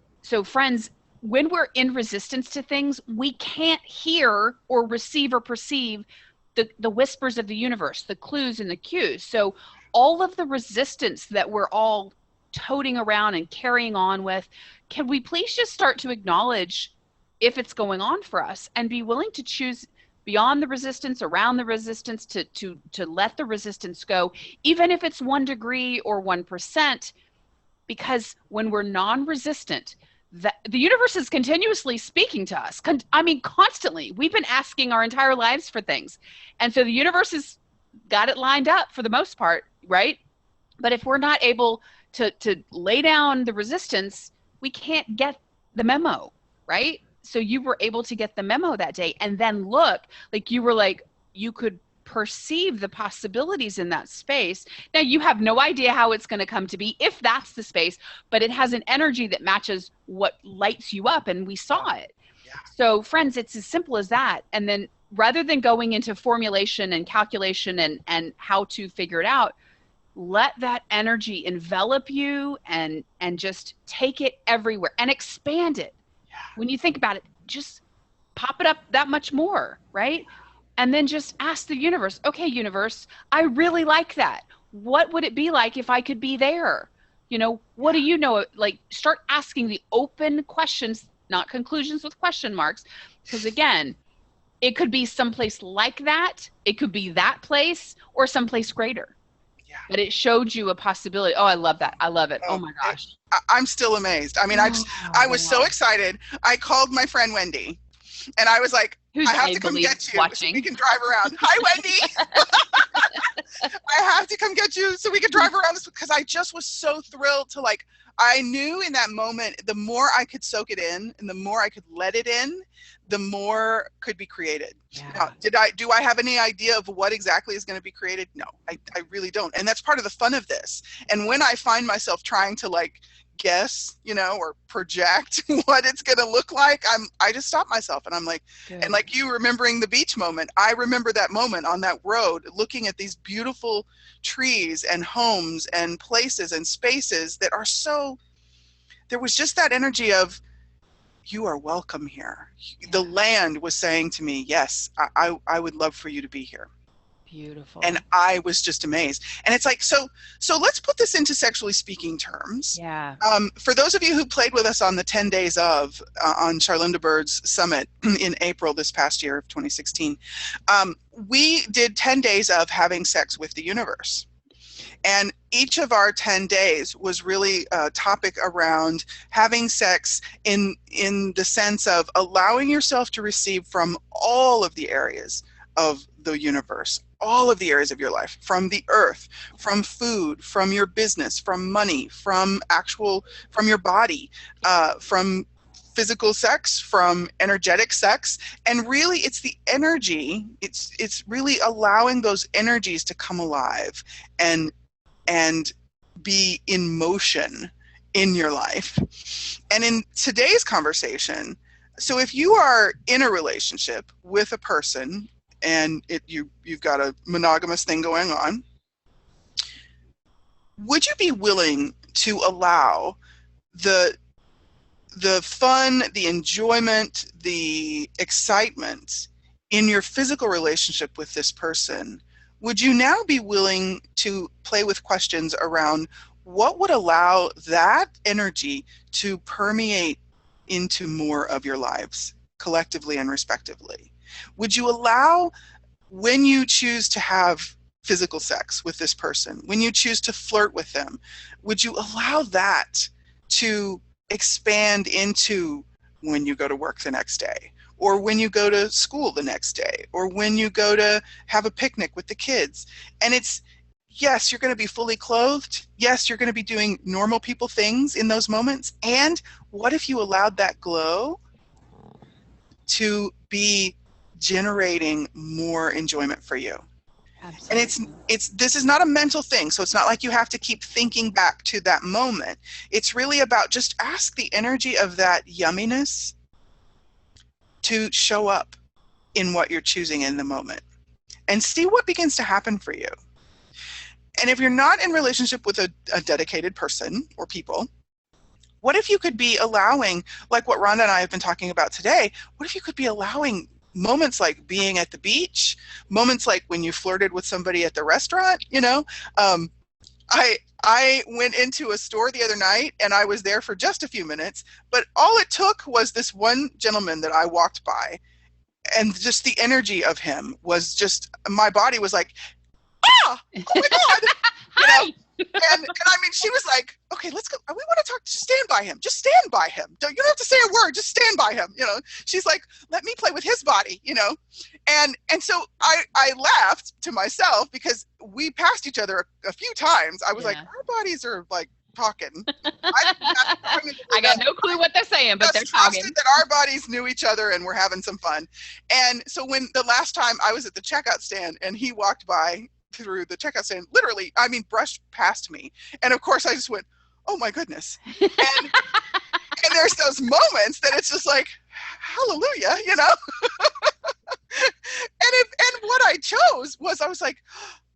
friends, when we're in resistance to things, we can't hear or receive or perceive the whispers of the universe, the clues and the cues. So all of the resistance that we're all toting around and carrying on with, can we please just start to acknowledge if it's going on for us and be willing to choose beyond the resistance, around the resistance, to let the resistance go, even if it's 1 degree or 1%, because when we're non-resistant, the universe is continuously speaking to us. Constantly. We've been asking our entire lives for things. And so the universe has got it lined up for the most part, right? But if we're not able to lay down the resistance, we can't get the memo, right? So you were able to get the memo that day. And then look, like you could perceive the possibilities in that space. Now you have no idea how it's going to come to be, if that's the space, but it has an energy that matches what lights you up, and we saw it. Yeah. So friends, it's as simple as that. And then rather than going into formulation and calculation and how to figure it out, let that energy envelop you and just take it everywhere and expand it. Yeah. When you think about it, just pop it up that much more, right? And then just ask the universe, okay, universe, I really like that. What would it be like if I could be there? You know, what do you know? Like, start asking the open questions, not conclusions with question marks. Because again, it could be someplace like that. It could be that place or someplace greater. Yeah. But it showed you a possibility. Oh, I love that. I love it. Oh my gosh. I'm still amazed. I mean, I was so excited. I called my friend Wendy and I was like, I have to come get you so we can drive around. Hi, Wendy. I have to come get you so we can drive around this, because I just was so thrilled to, like, I knew in that moment, the more I could soak it in and the more I could let it in, the more could be created. Yeah. Now, do I have any idea of what exactly is going to be created? No, I really don't. And that's part of the fun of this. And when I find myself trying to, like, guess, you know, or project what it's going to look like, I just stop myself and I'm like, good. And like you remembering the beach moment, I remember that moment on that road, looking at these beautiful trees and homes and places and spaces that are so, there was just that energy of, you are welcome here. Yeah. The land was saying to me, yes, I would love for you to be here. Beautiful. And I was just amazed. And it's like, so let's put this into sexually speaking terms. Yeah. For those of you who played with us on the 10 days of, on Charlinda Bird's summit in April this past year of 2016, we did 10 days of having sex with the universe. And each of our 10 days was really a topic around having sex in the sense of allowing yourself to receive from all of the areas of the universe, all of the areas of your life, from the earth, from food, from your business, from money, from your body, from physical sex, from energetic sex. And really it's the energy, it's really allowing those energies to come alive and be in motion in your life. And in today's conversation, so if you are in a relationship with a person and you've got a monogamous thing going on, would you be willing to allow the fun, the enjoyment, the excitement in your physical relationship with this person? Would you now be willing to play with questions around what would allow that energy to permeate into more of your lives, collectively and respectively? Would you allow, when you choose to have physical sex with this person, when you choose to flirt with them, would you allow that to expand into when you go to work the next day, or when you go to school the next day, or when you go to have a picnic with the kids? And it's, yes, you're going to be fully clothed. Yes, you're going to be doing normal people things in those moments. And what if you allowed that glow to be generating more enjoyment for you? Absolutely. And this is not a mental thing, so it's not like you have to keep thinking back to that moment. It's really about just ask the energy of that yumminess to show up in what you're choosing in the moment and see what begins to happen for you. And if you're not in relationship with a dedicated person or people, what if you could be allowing, like what Rhonda and I have been talking about today, what if you could be allowing moments like being at the beach, moments like when you flirted with somebody at the restaurant, I went into a store the other night and I was there for just a few minutes, but all it took was this one gentleman that I walked by, and just the energy of him was just, my body was like, oh my God, and I mean, she was like, okay, let's go. We want to talk. Just stand by him. Just stand by him. You don't have to say a word. Just stand by him. She's like, let me play with his body, And so I laughed to myself because we passed each other a few times. I was like, our bodies are like talking. I got no clue what they're saying, but they're talking. That our bodies knew each other and we're having some fun. And so when the last time I was at the checkout stand and he walked by through the checkout stand, literally, I mean, brushed past me. And of course I just went, oh my goodness. And there's those moments that it's just like, hallelujah, and what I chose was, I was like,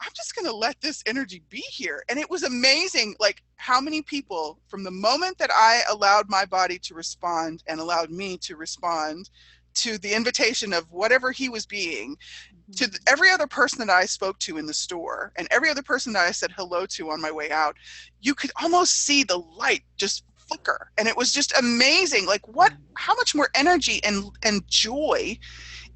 I'm just going to let this energy be here. And it was amazing, like how many people, from the moment that I allowed my body to respond and allowed me to respond to the invitation of whatever he was being, to every other person that I spoke to in the store and every other person that I said hello to on my way out, you could almost see the light just flicker. And it was just amazing. Like how much more energy and joy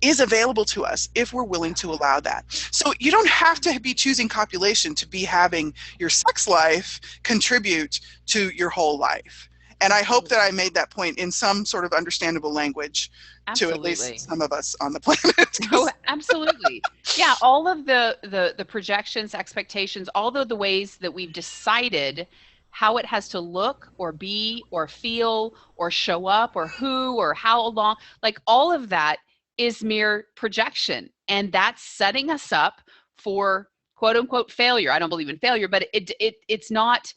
is available to us if we're willing to allow that. So you don't have to be choosing copulation to be having your sex life contribute to your whole life. And I hope that I made that point in some sort of understandable language to at least some of us on the planet. Oh, absolutely. Yeah, all of the projections, expectations, all the ways that we've decided how it has to look or be or feel or show up or who or how long, like all of that is mere projection. And that's setting us up for quote unquote failure. I don't believe in failure, but it's not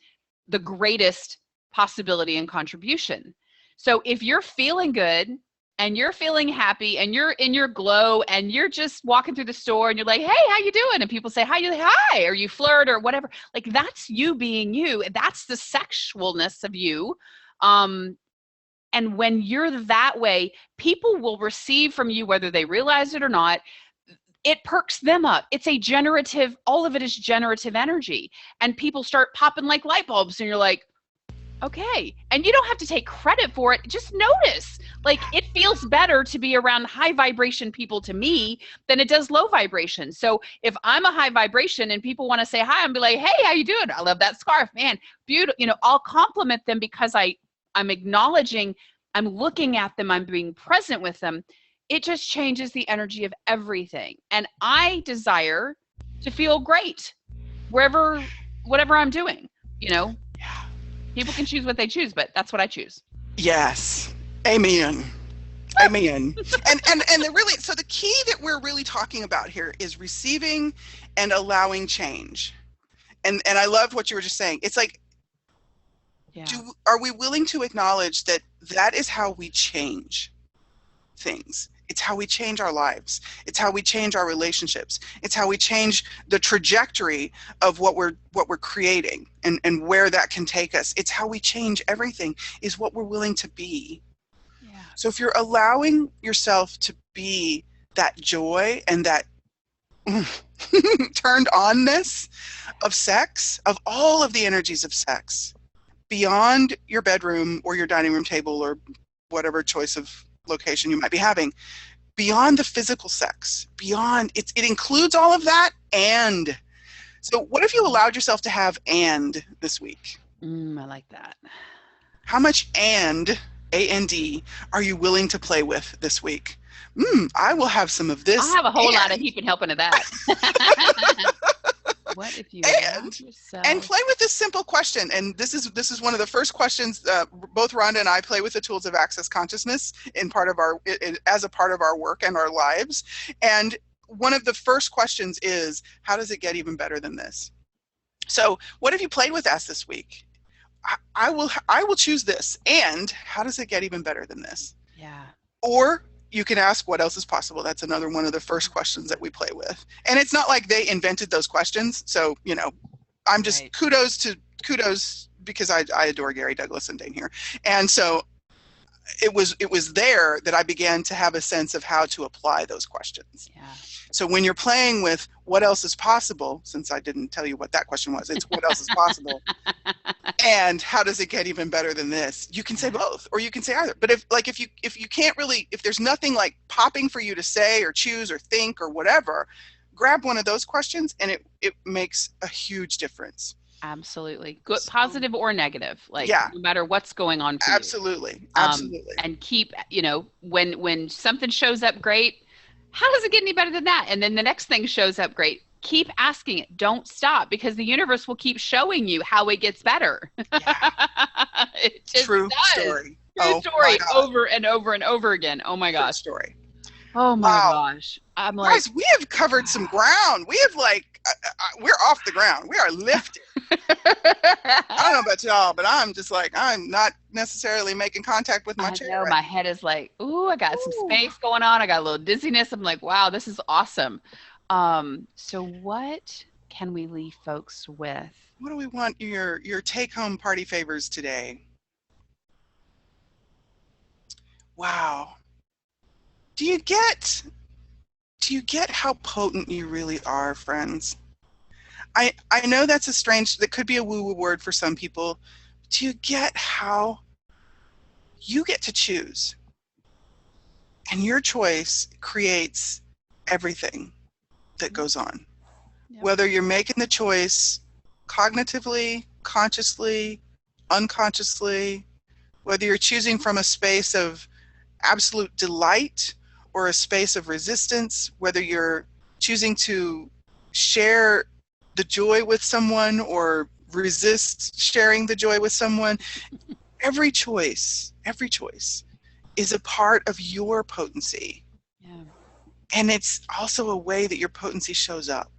the greatest possibility and contribution. So if you're feeling good and you're feeling happy and you're in your glow and you're just walking through the store and you're like, hey, how you doing? And people say, hi, or you flirt or whatever. Like that's you being you. That's the sexualness of you. And when you're that way, people will receive from you, whether they realize it or not. It perks them up. It's a generative, all of it is generative energy. And people start popping like light bulbs and you're like, okay. And you don't have to take credit for it. Just notice, like it feels better to be around high vibration people to me than it does low vibration. So if I'm a high vibration and people want to say hi, I'm be like, hey, how you doing? I love that scarf, man. Beautiful. You know, I'll compliment them because I'm acknowledging, I'm looking at them, I'm being present with them. It just changes the energy of everything. And I desire to feel great wherever, whatever I'm doing, you know. Yeah. People can choose what they choose, but that's what I choose. Yes. Amen. Amen. And the really, so the key that we're really talking about here is receiving and allowing change. And I loved what you were just saying. It's like, Yeah. are we willing to acknowledge that that is how we change things? It's how we change our lives. It's how we change our relationships. It's how we change the trajectory of what we're creating and where that can take us. It's how we change everything, is what we're willing to be. Yeah. So if you're allowing yourself to be that joy and that turned onness of sex, of all of the energies of sex, beyond your bedroom or your dining room table or whatever choice of location you might be having, beyond the physical sex, beyond it includes all of that. And so what if you allowed yourself to have and this week? I like that. How much A-N-D, are you willing to play with this week? I will have some of this. I'll have a whole lot of heaping helping of that. What if you and play with this simple question? And this is one of the first questions. Both Rhonda and I play with the tools of access consciousness as a part of our work and our lives. And one of the first questions is, how does it get even better than this? So what have you played with us this week? I will choose this. And how does it get even better than this? Yeah. Or you can ask, what else is possible? That's another one of the first questions that we play with. And it's not like they invented those questions. So, you know, I'm just kudos because I adore Gary Douglas and Dane here. And so it was there that I began to have a sense of how to apply those questions. Yeah. So when you're playing with what else is possible, since I didn't tell you what that question was, it's what else is possible. And how does it get even better than this? You can say both, or you can say either. But if you can't really, if there's nothing like popping for you to say or choose or think or whatever, grab one of those questions and it makes a huge difference. Absolutely. Good, positive or negative, like no matter what's going on for absolutely. you. Absolutely. And keep, you know, when something shows up great, how does it get any better than that? And then the next thing shows up great. Keep asking it. Don't stop, because the universe will keep showing you how it gets better. Yeah. It just True does. story. True story over and over and over again. Oh my gosh. True story. Oh my gosh. I'm like, guys, we have covered some ground. We have we're off the ground. We are lifted. I don't know about y'all, but I'm just like, I'm not necessarily making contact with my chair. I know, my head is like, ooh, I got some space going on. I got a little dizziness. I'm like, wow, this is awesome. So what can we leave folks with? What do we want your take-home party favors today? Wow. Do you get how potent you really are, friends? I know that's that could be a woo-woo word for some people. Do you get how you get to choose? And your choice creates everything that goes on. Yep. Whether you're making the choice cognitively, consciously, unconsciously, whether you're choosing from a space of absolute delight or a space of resistance, whether you're choosing to share the joy with someone or resist sharing the joy with someone, every choice is a part of your potency. Yeah. And it's also a way that your potency shows up.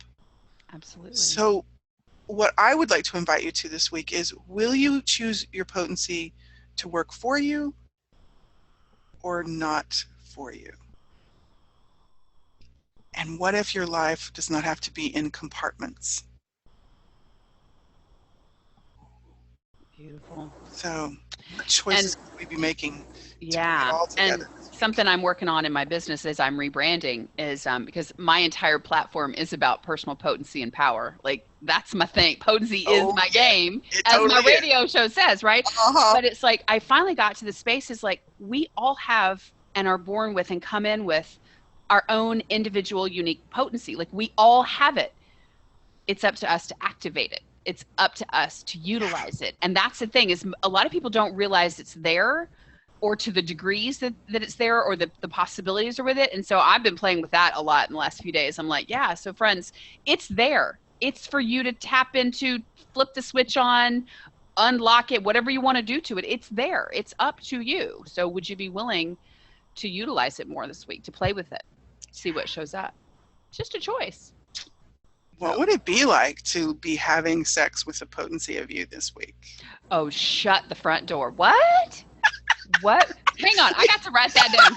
Absolutely. So what I would like to invite you to this week is, will you choose your potency to work for you or not for you? And what if your life does not have to be in compartments? Beautiful. So what choices could we be making? Yeah. And something I'm working on in my business as I'm rebranding is because my entire platform is about personal potency and power. Like, that's my thing. Potency is my game, as my radio show says, right? But it's like, I finally got to the space is like, we all have and are born with and come in with our own individual unique potency. Like we all have it. It's up to us to activate it. It's up to us to utilize it. And that's the thing, is a lot of people don't realize it's there, or to the degrees that it's there, or the possibilities are with it. And so I've been playing with that a lot in the last few days. I'm like, yeah, so friends, it's there. It's for you to tap into, flip the switch on, unlock it, whatever you want to do to it. It's there. It's up to you. So would you be willing to utilize it more this week, to play with it, see what shows up? It's just a choice. What would it be like to be having sex with the potency of you this week? Oh, shut the front door. What? What? Hang on. I got to write that down.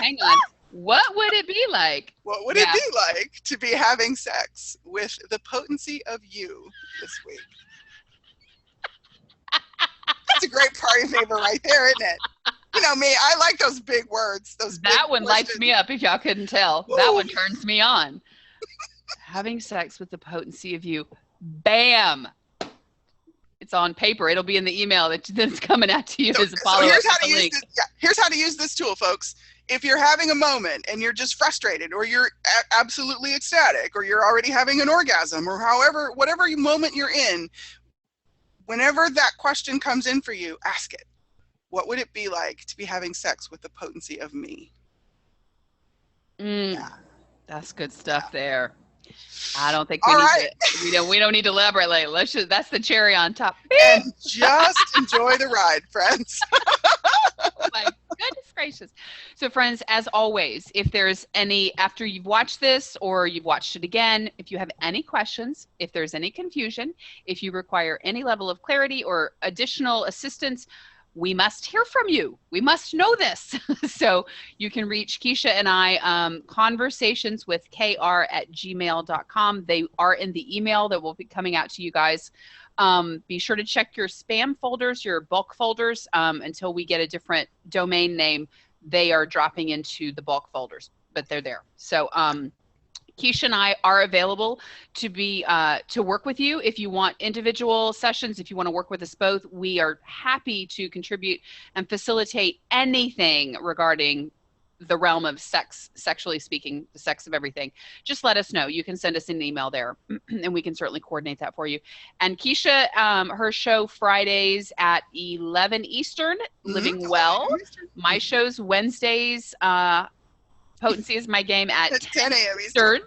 Hang on. What would it be like? What would it be like to be having sex with the potency of you this week? That's a great party favor right there, isn't it? You know me, I like those big words. That one lights me up, if y'all couldn't tell. Ooh. That one turns me on. Having sex with the potency of you. Bam! It's on paper. It'll be in the email that's coming out to you as a follow-up. So here's how to use this tool, folks. If you're having a moment and you're just frustrated, or you're absolutely ecstatic, or you're already having an orgasm, or whatever moment you're in, whenever that question comes in for you, ask it. What would it be like to be having sex with the potency of me? Yeah. That's good stuff there. I don't think we don't need to elaborate. That's the cherry on top. And just enjoy the ride, friends. Oh my goodness gracious. So friends, as always, if there's after you've watched this or you've watched it again, if you have any questions, if there's any confusion, if you require any level of clarity or additional assistance, we must hear from you. We must know this. So you can reach Keisha and I, conversationswithkr@gmail.com. They are in the email that will be coming out to you guys. Be sure to check your spam folders, your bulk folders, until we get a different domain name. They are dropping into the bulk folders, but they're there. So Keisha and I are available to work with you. If you want individual sessions, if you want to work with us both, we are happy to contribute and facilitate anything regarding the realm of sex, sexually speaking, the sex of everything. Just let us know. You can send us an email there and we can certainly coordinate that for you. And Keisha, her show Fridays at 11 Eastern, Living Well. My show's Wednesdays, Potency is my game at 10 a.m. Eastern.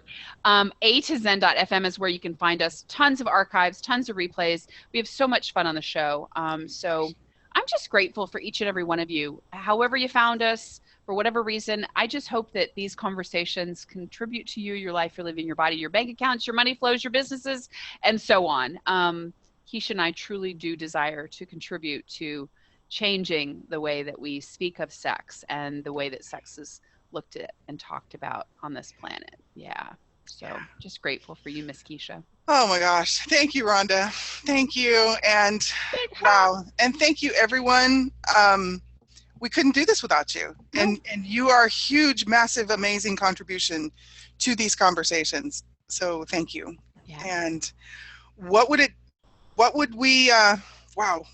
A to Zen.fm is where you can find us. Tons of archives, tons of replays. We have so much fun on the show. So I'm just grateful for each and every one of you. However you found us, for whatever reason, I just hope that these conversations contribute to you, your life, your living, your body, your bank accounts, your money flows, your businesses, and so on. Keisha and I truly do desire to contribute to changing the way that we speak of sex and the way that sex is looked at and talked about on this planet. Yeah. So just grateful for you, Miss Keisha. Oh my gosh. Thank you, Rhonda. Thank you. And wow. And thank you, everyone. We couldn't do this without you. And you are a huge, massive, amazing contribution to these conversations. So thank you. Yeah. And wow,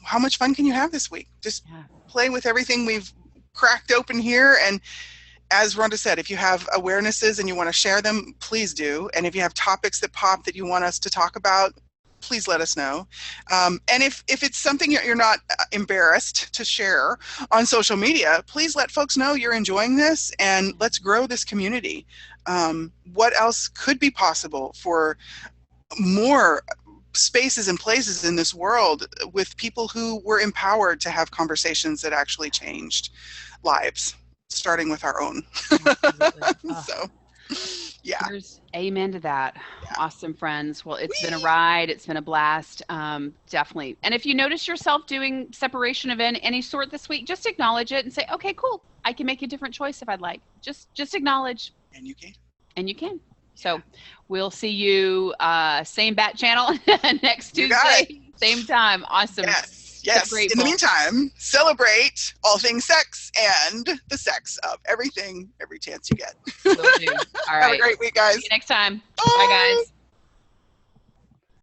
how much fun can you have this week? Just play with everything we've cracked open here. And as Rhonda said, if you have awarenesses and you want to share them, please do. And if you have topics that pop that you want us to talk about, please let us know. And if it's something you're not embarrassed to share on social media, please let folks know you're enjoying this and let's grow this community. What else could be possible for more spaces and places in this world with people who were empowered to have conversations that actually changed lives, starting with our own. So, yeah. Amen to that. Yeah. Awesome, friends. Well, it's been a ride. It's been a blast. Definitely. And if you notice yourself doing separation of any sort this week, just acknowledge it and say, okay, cool. I can make a different choice if I'd like. Just acknowledge. And you can. And you can. So we'll see you same bat channel next Tuesday, same time. Awesome. Yes. In the meantime, celebrate all things sex and the sex of everything, every chance you get. Will do. All right. Have a great week, guys. See you next time. Bye, guys.